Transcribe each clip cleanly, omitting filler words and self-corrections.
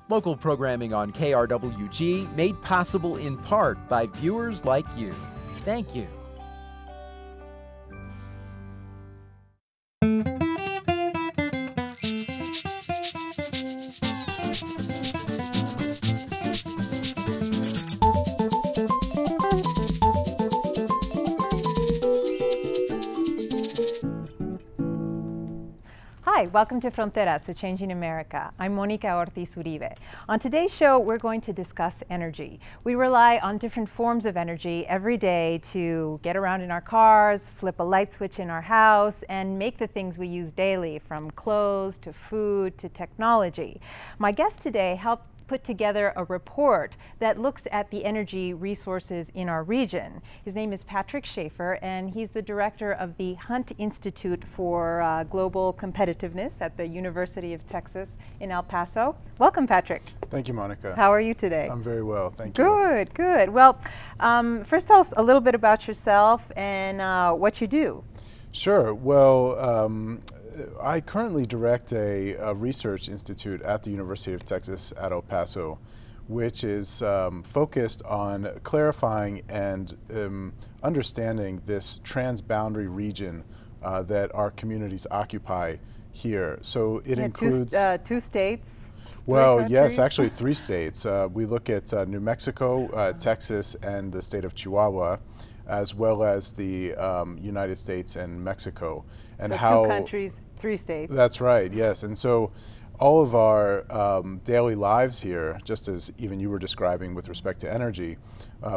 Local programming on KRWG made possible in part by viewers like you. Thank you. Hi, welcome to Fronteras, a Changing America. I'm Monica Ortiz-Uribe. On today's show, we're going to discuss energy. We rely on different forms of energy every day to get around in our cars, flip a light switch in our house, and make the things we use daily, from clothes to food to technology. My guest today helped put together a report that looks at the energy resources in our region. His name is Patrick Schaefer, and he's the director of the Hunt Institute for Global Competitiveness at the University of Texas in El Paso. Welcome, Patrick. Thank you, Monica. How are you today? I'm very well, thank you. Good, good. Well, first tell us a little bit about yourself and what you do. Sure. Well, I currently direct a research institute at the University of Texas at El Paso, which is focused on clarifying and understanding this transboundary region that our communities occupy here. So it includes two states. Well, yes, actually 3 states. We look at New Mexico, Texas, and the state of Chihuahua, as well as the United States and Mexico. And so how 2 countries, 3 states. That's right, yes. And so all of our daily lives here, just as even you were describing with respect to energy,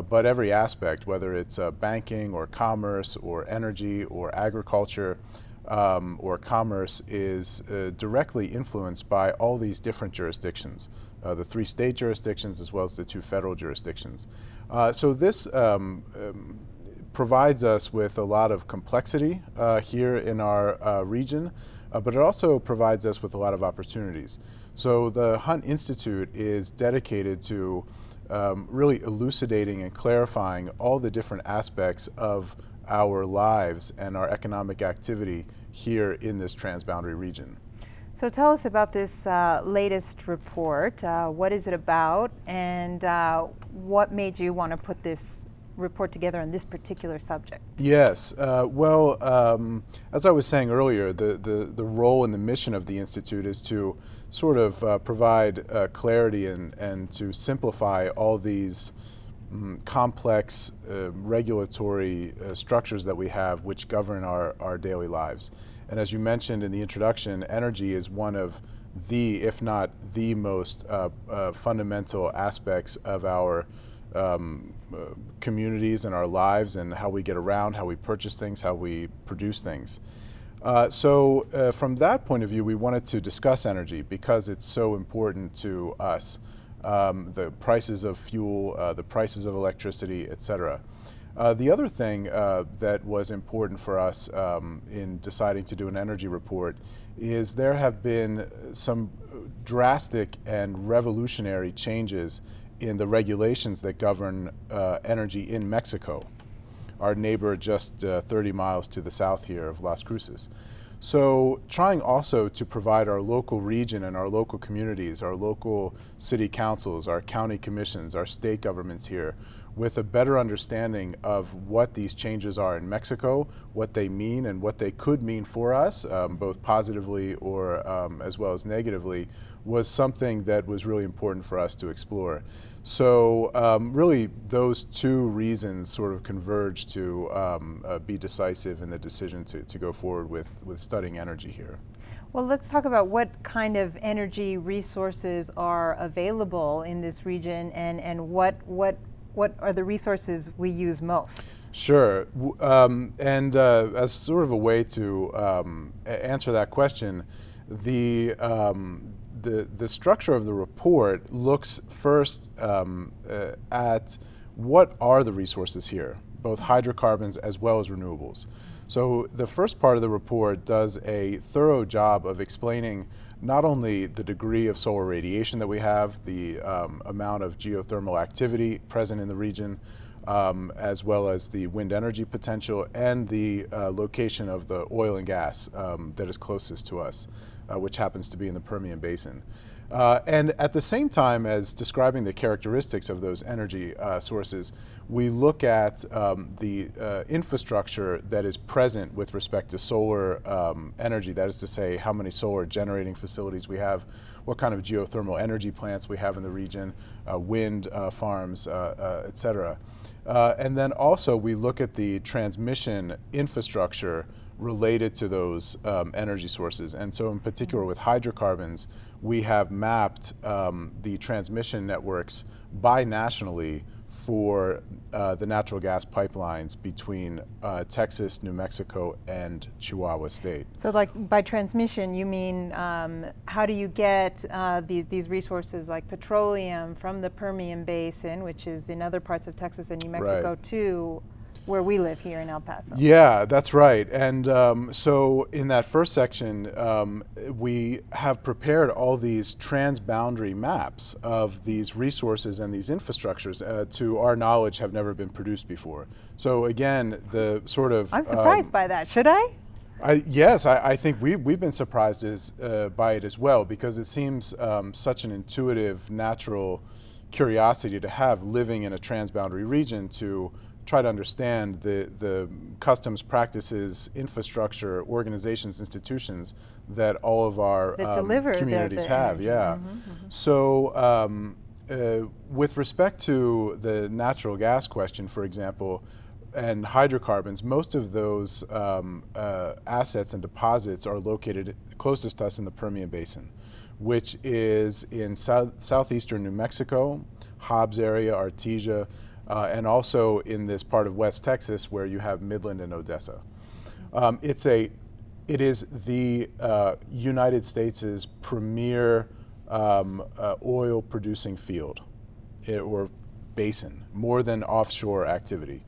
but every aspect, whether it's banking or commerce or energy or agriculture or commerce, is directly influenced by all these different jurisdictions, the 3 state jurisdictions as well as the 2 federal jurisdictions. So this provides us with a lot of complexity here in our region, but it also provides us with a lot of opportunities. So the Hunt Institute is dedicated to really elucidating and clarifying all the different aspects of our lives and our economic activity here in this transboundary region. So tell us about this latest report. What is it about, and what made you want to put this report together on this particular subject? Yes, well, as I was saying earlier, the role and the mission of the Institute is to sort of provide clarity and to simplify all these complex regulatory structures that we have which govern our daily lives. And as you mentioned in the introduction, energy is one of the, if not the most fundamental aspects of our communities and our lives, and how we get around, how we purchase things, how we produce things. So from that point of view, we wanted to discuss energy because it's so important to us. The prices of fuel, the prices of electricity, etc. The other thing that was important for us in deciding to do an energy report is there have been some drastic and revolutionary changes in the regulations that govern energy in Mexico, our neighbor just 30 miles to the south here of Las Cruces. So trying also to provide our local region and our local communities, our local city councils, our county commissions, our state governments here with a better understanding of what these changes are in Mexico, what they mean and what they could mean for us, both positively or as well as negatively, was something that was really important for us to explore. So really those 2 reasons sort of converged to be decisive in the decision to go forward with studying energy here. Well, let's talk about what kind of energy resources are available in this region, and what are the resources we use most? Sure, and as sort of a way to answer that question, the structure of the report looks first at what are the resources here, both hydrocarbons as well as renewables. So the first part of the report does a thorough job of explaining not only the degree of solar radiation that we have, the amount of geothermal activity present in the region, as well as the wind energy potential and the location of the oil and gas that is closest to us, which happens to be in the Permian Basin. And at the same time as describing the characteristics of those energy sources, we look at the infrastructure that is present with respect to solar energy. That is to say, how many solar generating facilities we have, what kind of geothermal energy plants we have in the region, wind farms, et cetera. And then also we look at the transmission infrastructure related to those energy sources. And so in particular with hydrocarbons, we have mapped the transmission networks binationally for the natural gas pipelines between Texas, New Mexico, and Chihuahua State. So like by transmission, you mean how do you get these resources like petroleum from the Permian Basin, which is in other parts of Texas and New Mexico, Right. to where we live here in El Paso? Yeah, that's right. And so in that first section, we have prepared all these transboundary maps of these resources and these infrastructures to our knowledge have never been produced before. So again, the sort of... I'm surprised by that. Should I? Yes, I think we've been surprised by it as well, because it seems such an intuitive, natural curiosity to have living in a transboundary region to try to understand the customs, practices, infrastructure, organizations, institutions that all of our communities have. Yeah. So with respect to the natural gas question, for example, and hydrocarbons, most of those assets and deposits are located closest to us in the Permian Basin, which is in southeastern New Mexico, Hobbs area, Artesia, and also in this part of West Texas where you have Midland and Odessa. It is the United States' premier oil producing field or basin, more than offshore activity.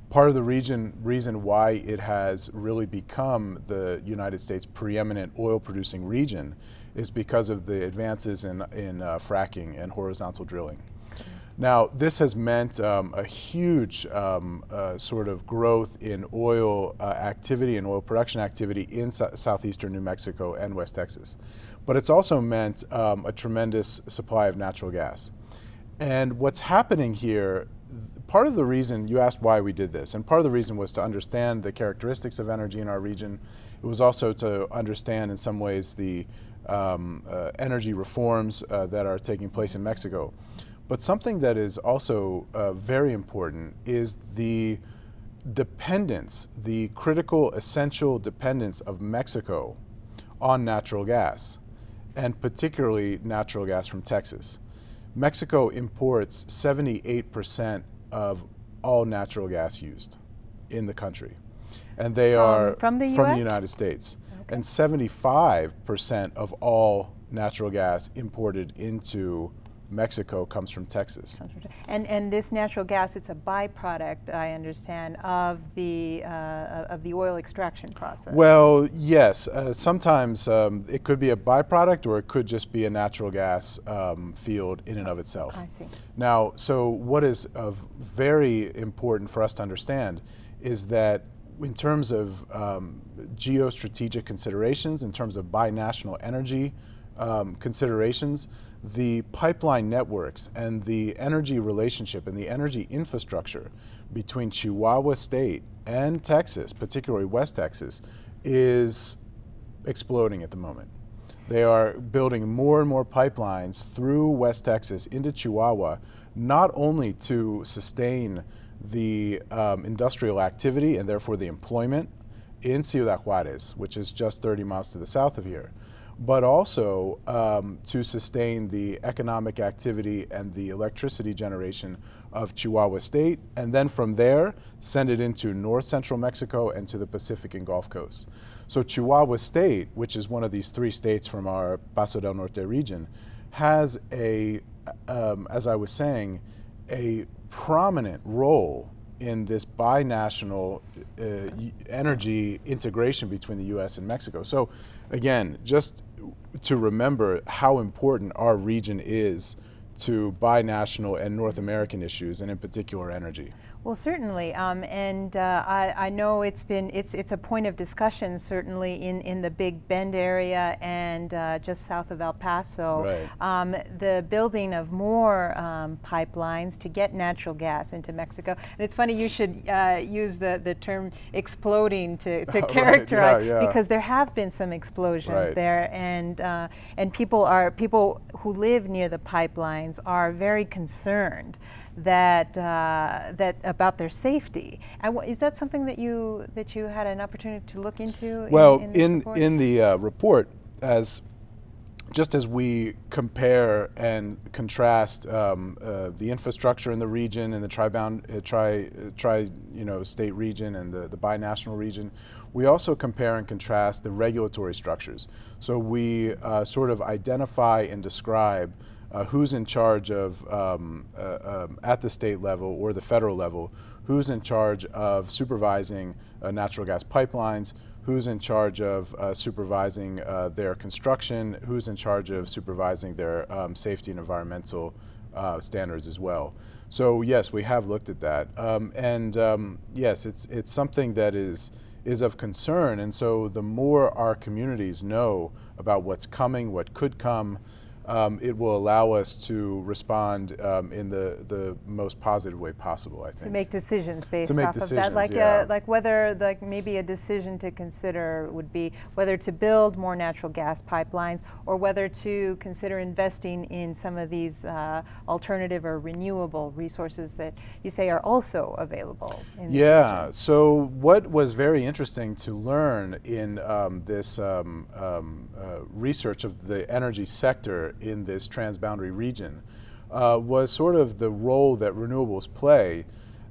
Part of the reason why it has really become the United States' preeminent oil producing region is because of the advances in fracking and horizontal drilling. Now, this has meant a huge sort of growth in oil activity and oil production activity in southeastern New Mexico and West Texas. But it's also meant a tremendous supply of natural gas. And what's happening here, part of the reason, you asked why we did this, and part of the reason was to understand the characteristics of energy in our region. It was also to understand in some ways the energy reforms that are taking place in Mexico. But something that is also very important is the dependence, the critical, essential dependence of Mexico on natural gas, and particularly natural gas from Texas. Mexico imports 78% of all natural gas used in the country. And they are from the from the United States. Okay. And 75% of all natural gas imported into Mexico comes from Texas. And this natural gas, it's a byproduct, I understand, of the oil extraction process. Well, yes. Sometimes it could be a byproduct, or it could just be a natural gas field in and of itself. I see. Now, so what is very important for us to understand is that in terms of geostrategic considerations, in terms of binational energy considerations, the pipeline networks and the energy relationship and the energy infrastructure between Chihuahua State and Texas, particularly West Texas, is exploding at the moment. They are building more and more pipelines through West Texas into Chihuahua, not only to sustain the industrial activity and therefore the employment in Ciudad Juarez, which is just 30 miles to the south of here, but also to sustain the economic activity and the electricity generation of Chihuahua State, and then from there, send it into north central Mexico and to the Pacific and Gulf Coast. So Chihuahua State, which is one of these three states from our Paso del Norte region, has as I was saying, a prominent role in this binational energy integration between the U.S. and Mexico. So again, just to remember how important our region is to binational and North American issues, and in particular energy. Well, certainly, I know it's a point of discussion certainly in the Big Bend area and just south of El Paso. Right. The building of more pipelines to get natural gas into Mexico. And it's funny you should use the term exploding to characterize, yeah. because there have been some explosions Right. there, and people who live near the pipelines are very concerned that about their safety. Is that something that you had an opportunity to look into? Well, in the report, just as we compare and contrast the infrastructure in the region, in the state region and the binational region, we also compare and contrast the regulatory structures. So we sort of identify and describe who's in charge of, at the state level or the federal level, who's in charge of supervising natural gas pipelines, who's in charge of supervising their construction, who's in charge of supervising their safety and environmental standards as well. So yes, we have looked at that, yes, it's something that is of concern. And so the more our communities know about what's coming, what could come, it will allow us to respond in the most positive way possible, I think. To make decisions based to make off decisions, of that, yeah. like whether maybe a decision to consider would be whether to build more natural gas pipelines or whether to consider investing in some of these alternative or renewable resources that you say are also available in this region. So what was very interesting to learn in this research of the energy sector in this transboundary region was sort of the role that renewables play,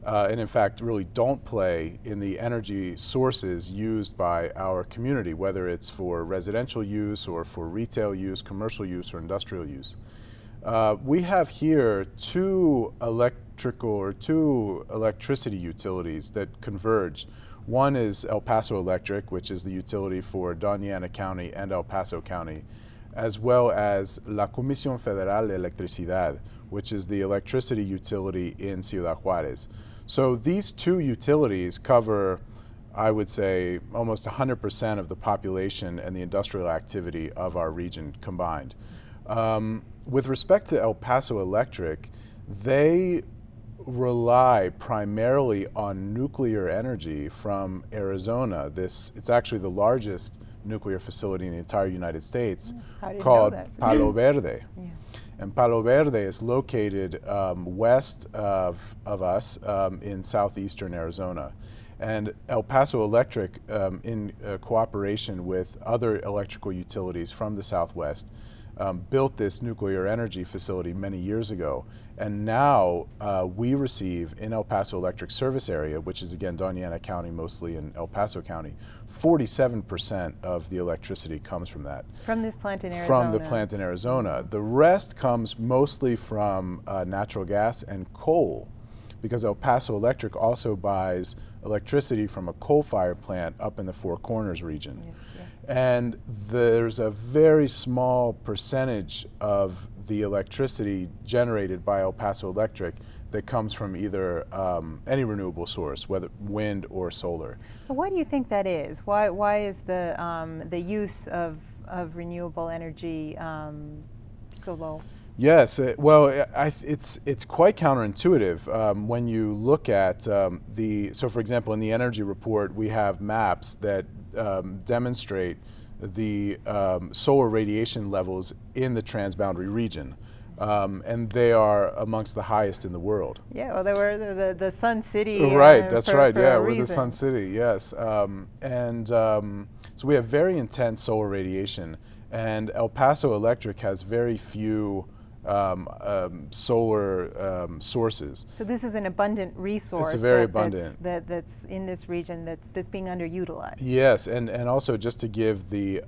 and in fact really don't play in the energy sources used by our community, whether it's for residential use or for retail use, commercial use, or industrial use. We have here two electricity utilities that converge. One is El Paso Electric, which is the utility for Doña Ana County and El Paso County, as well as La Comisión Federal de Electricidad, which is the electricity utility in Ciudad Juárez. So these two utilities cover, I would say, almost 100% of the population and the industrial activity of our region combined. With respect to El Paso Electric, they rely primarily on nuclear energy from Arizona. It's actually the largest nuclear facility in the entire United States, called Palo Verde. Yeah. And Palo Verde is located west of us in southeastern Arizona. And El Paso Electric, in cooperation with other electrical utilities from the Southwest, built this nuclear energy facility many years ago. And now we receive in El Paso Electric service area, which is again Doña Ana County, mostly in El Paso County, 47% of the electricity comes from that. From this plant in Arizona? From the plant in Arizona. The rest comes mostly from natural gas and coal, because El Paso Electric also buys electricity from a coal-fired plant up in the Four Corners region. Yes, yes. And there's a very small percentage of the electricity generated by El Paso Electric that comes from either any renewable source, whether wind or solar. But why do you think that is? Why is the use of renewable energy so low? Yes, it's quite counterintuitive when you look at so for example, in the energy report, we have maps that demonstrate the solar radiation levels in the transboundary region. And they are amongst the highest in the world. Yeah, well, they were the Sun City. Right, that's right. For yeah, a we're reason. the Sun City. Yes, so we have very intense solar radiation, and El Paso Electric has very few solar sources. So this is an abundant resource. It's a very abundant. That's in this region that's being underutilized. Yes, and also just to give the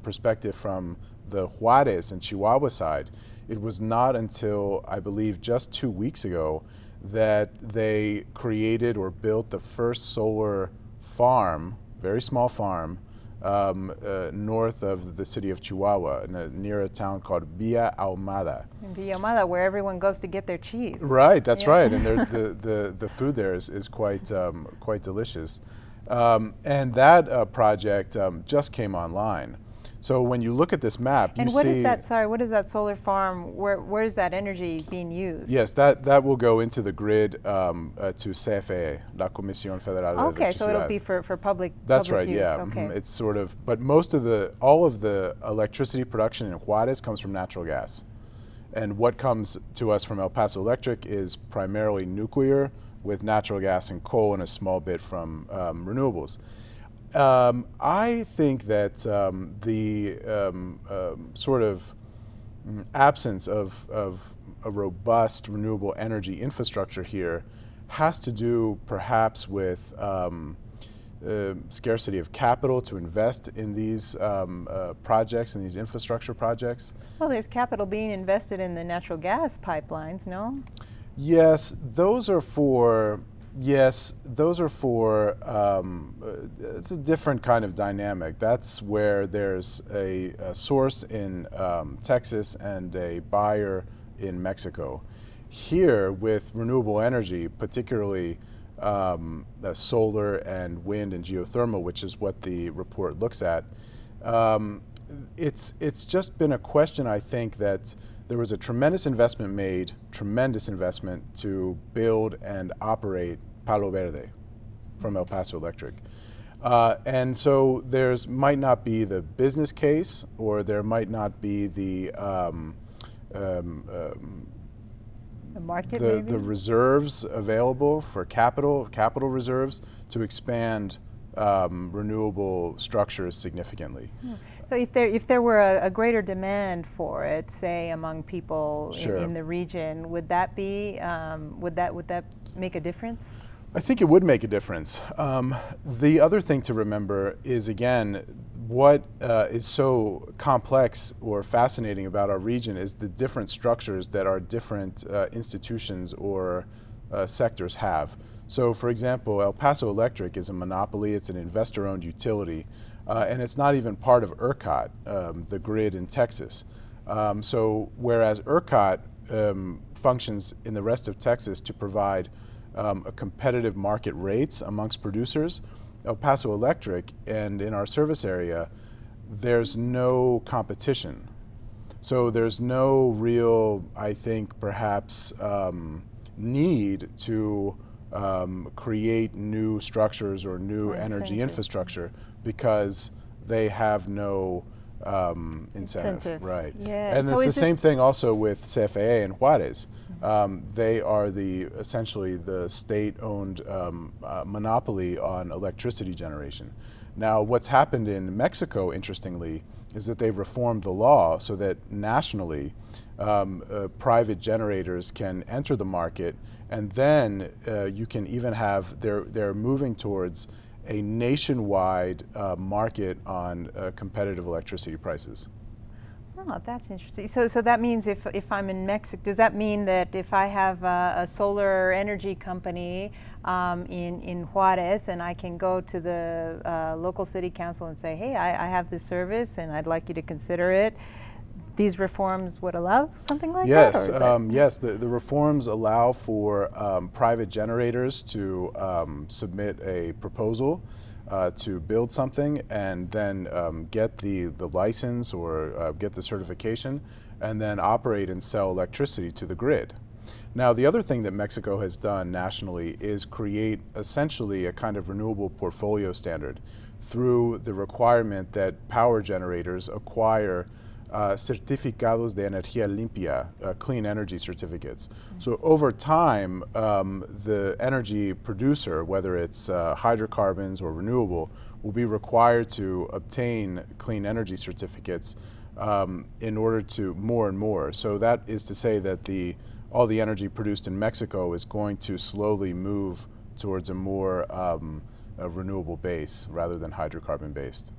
perspective from the Juárez and Chihuahua side, it was not until, I believe, just 2 weeks ago that they created or built the first solar farm, very small farm, north of the city of Chihuahua, near a town called Villa Ahumada. In Villa Ahumada, where everyone goes to get their cheese. Right, that's right, and the food there is quite quite delicious. And that project just came online. So when you look at this map, you see... And what is that, sorry, what is that solar farm, where is that energy being used? Yes, that will go into the grid to CFE, La Comisión Federal de Electricidad. Okay, so it'll be for public That's public right, use. yeah. Okay. It's sort of, but all of the electricity production in Juarez comes from natural gas. And what comes to us from El Paso Electric is primarily nuclear with natural gas and coal and a small bit from renewables. I think that the sort of absence of a robust renewable energy infrastructure here has to do perhaps with scarcity of capital to invest in these projects, in these infrastructure projects. Well, there's capital being invested in the natural gas pipelines, no? Yes, those are for... Yes, those are for, it's a different kind of dynamic. That's where there's a source in Texas and a buyer in Mexico. Here, with renewable energy, particularly solar and wind and geothermal, which is what the report looks at, it's just been a question, I think, that there was a tremendous investment to build and operate Palo Verde from El Paso Electric. And so there's might not be the business case, or there might not be the market, the reserves available for capital reserves to expand renewable structures significantly. So if there were a greater demand for it, say among people Sure. in the region, would that be would that make a difference? I think it would make a difference. The other thing to remember is, again, what is so complex or fascinating about our region is the different structures that our different institutions or sectors have. So, for example, El Paso Electric is a monopoly. It's an investor-owned utility. And it's not even part of ERCOT, the grid in Texas. So whereas ERCOT functions in the rest of Texas to provide a competitive market rates amongst producers, El Paso Electric and in our service area, there's no competition. So there's no real, I think, perhaps need to create new structures or new energy infrastructure, because they have no incentive. Right. Yeah. And so it's the same thing also with CFE and Juarez. They are essentially the state-owned monopoly on electricity generation. Now, what's happened in Mexico, interestingly, is that they've reformed the law so that nationally private generators can enter the market, and then you can even have, they're moving towards a nationwide market on competitive electricity prices. Oh, that's interesting. So that means if I'm in Mexico, does that mean that if I have a solar energy company in Juarez, and I can go to the local city council and say, hey, I have this service and I'd like you to consider it, these reforms would allow something like that? Yes, the reforms allow for private generators to submit a proposal to build something, and then get the license or get the certification, and then operate and sell electricity to the grid. Now, the other thing that Mexico has done nationally is create essentially a kind of renewable portfolio standard through the requirement that power generators acquire certificados de energía limpia, clean energy certificates. So over time, the energy producer, whether it's hydrocarbons or renewable, will be required to obtain clean energy certificates in order to more and more. So that is to say that all the energy produced in Mexico is going to slowly move towards a more renewable base rather than hydrocarbon based.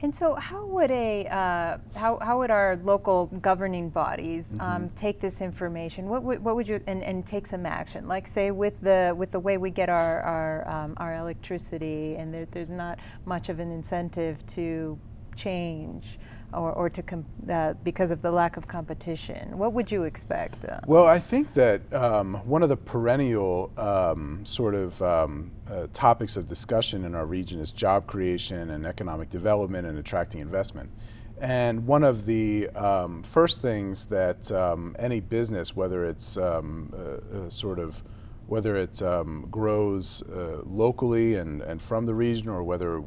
And so, how would how would our local governing bodies take this information? What would you and take some action? Like, say, with the way we get our electricity, and there's not much of an incentive to change, or to because of the lack of competition. What would you expect? Well, I think that one of the perennial topics of discussion in our region is job creation and economic development and attracting investment. And one of the first things that any business, whether it's whether it grows locally and from the region, or whether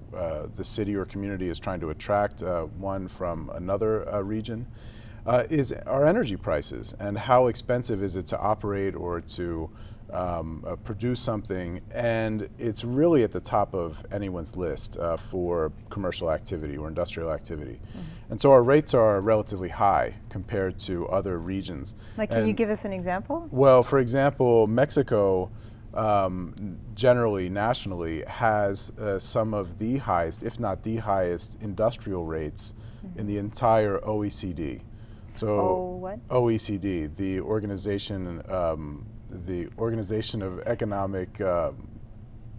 the city or community is trying to attract one from another region, is our energy prices and how expensive is it to operate or to produce something. And it's really at the top of anyone's list for commercial activity or industrial activity. And so our rates are relatively high compared to other regions. Like, can you give us an example? Well, for example, Mexico generally, nationally, has some of the highest, if not the highest, industrial rates in the entire OECD. So what? OECD, the Organization of Economic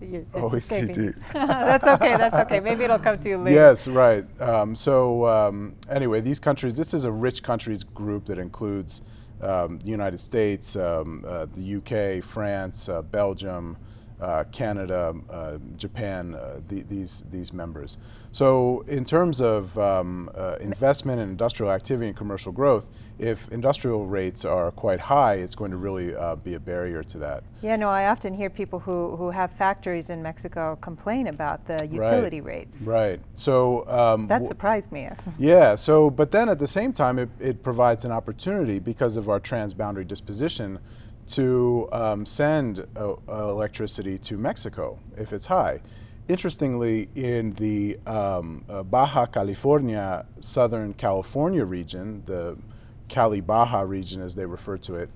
OECD. That's okay. That's okay. Maybe it'll come to you later. Yes, right. Anyway, these countries. This is a rich countries group that includes the United States, the UK, France, Belgium, Canada, Japan. These members. So, in terms of investment and industrial activity and commercial growth, if industrial rates are quite high, it's going to really be a barrier to that. Yeah, no, I often hear people who have factories in Mexico complain about the utility rates. Right. So that surprised me. Yeah. So, but then at the same time, it provides an opportunity because of our transboundary disposition to send electricity to Mexico if it's high. Interestingly, in the Baja California, Southern California region, the Cali Baja region as they refer to it,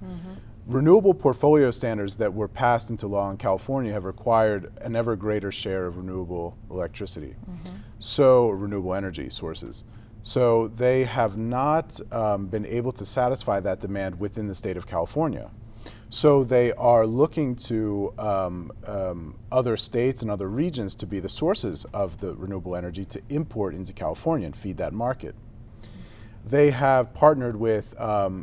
renewable portfolio standards that were passed into law in California have required an ever greater share of renewable electricity, so renewable energy sources. So they have not been able to satisfy that demand within the state of California. So they are looking to other states and other regions to be the sources of the renewable energy to import into California and feed that market. They have partnered with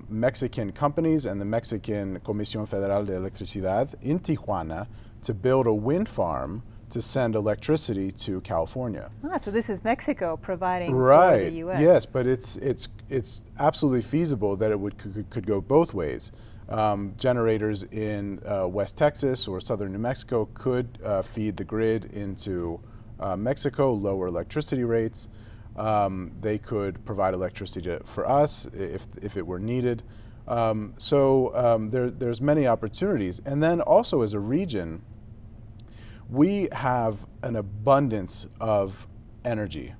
Mexican companies and the Mexican Comisión Federal de Electricidad in Tijuana to build a wind farm to send electricity to California. So this is Mexico providing for the U.S. Yes, but it's absolutely feasible that it could go both ways. Generators in West Texas or southern New Mexico could feed the grid into Mexico, lower electricity rates. They could provide electricity for us if it were needed. There's many opportunities. And then also as a region, we have an abundance of energy.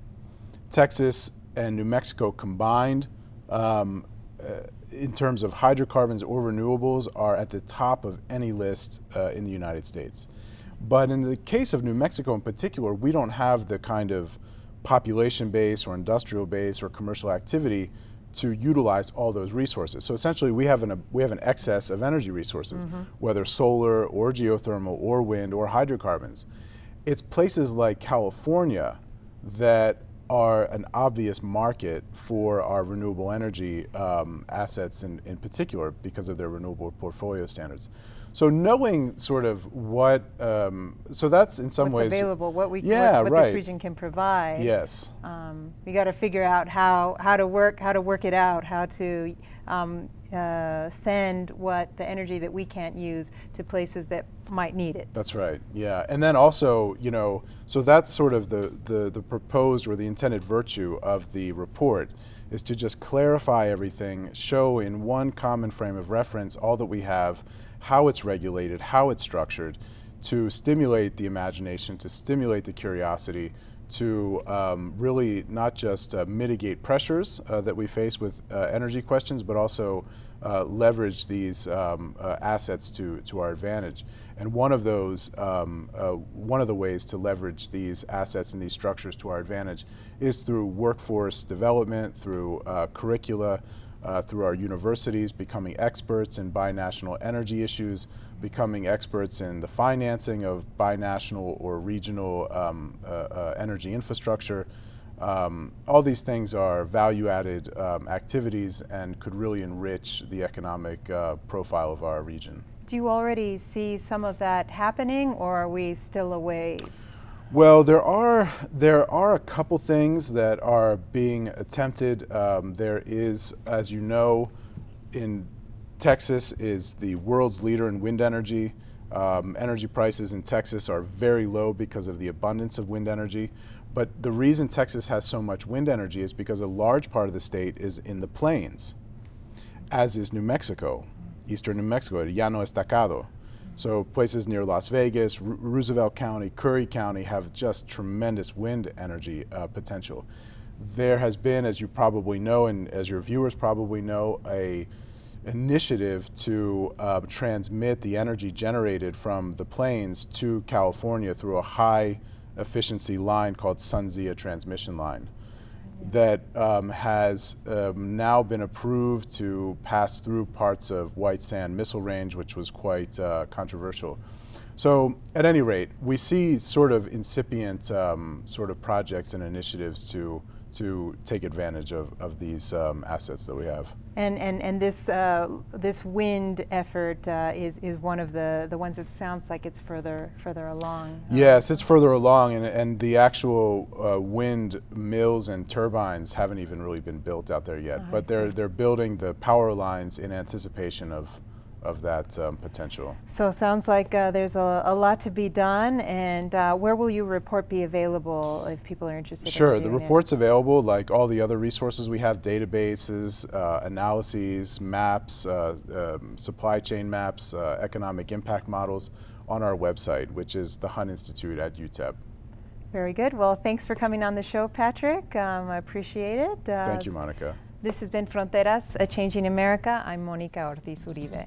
Texas and New Mexico combined, in terms of hydrocarbons or renewables, are at the top of any list in the United States. But in the case of New Mexico in particular, we don't have the kind of population base or industrial base or commercial activity to utilize all those resources. So essentially we have an excess of energy resources, whether solar or geothermal or wind or hydrocarbons. It's places like California that are an obvious market for our renewable energy assets in particular because of their renewable portfolio standards. So knowing sort of what, so that's in some ways available, what this region can provide. Yes. We got to figure out how to work it out, how to send what the energy that we can't use to places that might need it. That's right. Yeah, and then also, so that's sort of the proposed or the intended virtue of the report, is to just clarify everything, show in one common frame of reference all that we have, how it's regulated, how it's structured, to stimulate the imagination, to stimulate the curiosity, to really not just mitigate pressures that we face with energy questions, but also leverage these assets to our advantage. And one of the ways to leverage these assets and these structures to our advantage is through workforce development, through curricula, through our universities becoming experts in binational energy issues, becoming experts in the financing of binational or regional energy infrastructure. All these things are value-added activities and could really enrich the economic profile of our region. Do you already see some of that happening, or are we still a ways? Well, there are a couple things that are being attempted. There is, as you know, in Texas is the world's leader in wind energy. Energy prices in Texas are very low because of the abundance of wind energy. But the reason Texas has so much wind energy is because a large part of the state is in the plains, as is New Mexico, eastern New Mexico, el Llano Estacado. So places near Las Vegas, Roosevelt County, Curry County have just tremendous wind energy potential. There has been, as you probably know, and as your viewers probably know, a initiative to transmit the energy generated from the plains to California through a high efficiency line called SunZia transmission line that has now been approved to pass through parts of White Sand Missile Range, which was quite controversial. So at any rate, we see sort of incipient sort of projects and initiatives to take advantage of these assets that we have. And this wind effort is one of the ones that sounds like it's further along. Yes, it's further along, and the actual wind mills and turbines haven't even really been built out there yet. But they're building the power lines in anticipation of that potential. So it sounds like there's a lot to be done, and where will your report be available if people are interested? Sure, the report's available like all the other resources we have, databases, analyses, maps, supply chain maps, economic impact models on our website, which is the Hunt Institute at UTEP. Very good. Well, thanks for coming on the show, Patrick. I appreciate it. Thank you, Monica. This has been Fronteras, A Changing America. I'm Monica Ortiz-Uribe.